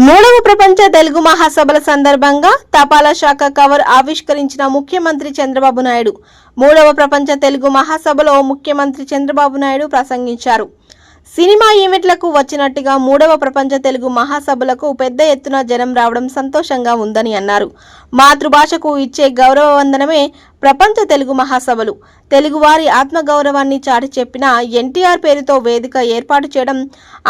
మూడవ ప్రపంచ తెలుగు మహాసభల సందర్భంగా తపాలా శాఖ కవర్ ఆవిష్కరించిన ముఖ్యమంత్రి చంద్రబాబు నాయుడు. మూడవ ప్రపంచ తెలుగు మహాసభలో ముఖ్యమంత్రి చంద్రబాబు నాయుడు ప్రసంగించారు. సినిమా ఈవెంట్లకు వచ్చినట్టుగా మూడవ ప్రపంచ తెలుగు మహాసభలకు పెద్ద ఎత్తున జనం రావడం సంతోషంగా ఉందని అన్నారు. మాతృభాషకు ఇచ్చే గౌరవ వందనమే ప్రపంచ తెలుగు మహాసభలు. తెలుగువారి ఆత్మగౌరవాన్ని చాటి చెప్పిన ఎన్టీఆర్ పేరుతో వేదిక ఏర్పాటు చేయడం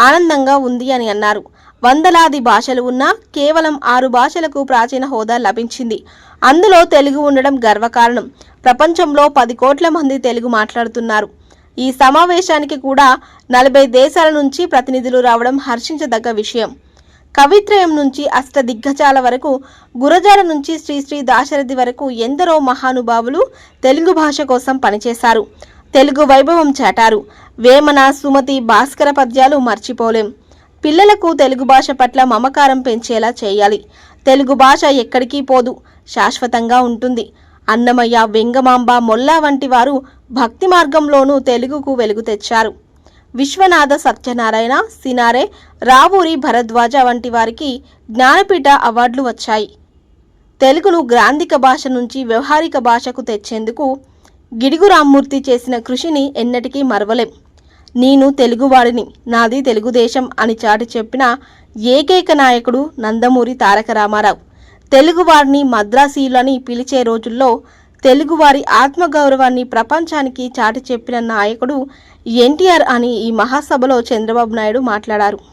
ఆనందంగా ఉంది అని అన్నారు. వందలాది భాషలు ఉన్నా కేవలం 6 భాషలకు ప్రాచీన హోదా లభించింది. అందులో తెలుగు ఉండడం గర్వకారణం. ప్రపంచంలో 10 కోట్ల మంది తెలుగు మాట్లాడుతున్నారు. ఈ సమావేశానికి కూడా 40 దేశాల నుంచి ప్రతినిధులు రావడం హర్షించదగ్గ విషయం. కవిత్రయం నుంచి అష్టదిగ్గజాల వరకు, గురజాల నుంచి శ్రీ దాశరథి వరకు ఎందరో మహానుభావులు తెలుగు భాష కోసం పనిచేశారు. తెలుగు వైభవం చాటారు. వేమన, సుమతి, భాస్కర పద్యాలు మర్చిపోలేం. పిల్లలకు తెలుగు భాష పట్ల మమకారం పెంచేలా చేయాలి. తెలుగు భాష ఎక్కడికి పోదు, శాశ్వతంగా ఉంటుంది. అన్నమయ్య, వెంగమాంబ, మొల్లా వంటి వారు భక్తి మార్గంలోనూ తెలుగుకు వెలుగు తెచ్చారు. విశ్వనాథ సత్యనారాయణ, సినారే, రావూరి భరద్వాజ వంటి వారికి జ్ఞానపీఠ అవార్డులు వచ్చాయి. తెలుగును గ్రాంధిక భాష నుంచి వ్యవహారిక భాషకు తెచ్చేందుకు గిడుగు రామ్మూర్తి చేసిన కృషిని ఎన్నటికీ మరవలేం. నేను తెలుగువాడిని, నాది తెలుగుదేశం అని చాటి చెప్పిన ఏకైక నాయకుడు నందమూరి తారక రామారావు. తెలుగువారిని మద్రాసీయులని పిలిచే రోజుల్లో తెలుగువారి ఆత్మగౌరవాన్ని ప్రపంచానికి చాటి చెప్పిన నాయకుడు ఎన్టీఆర్ అని ఈ మహాసభలో చంద్రబాబు నాయుడు మాట్లాడారు.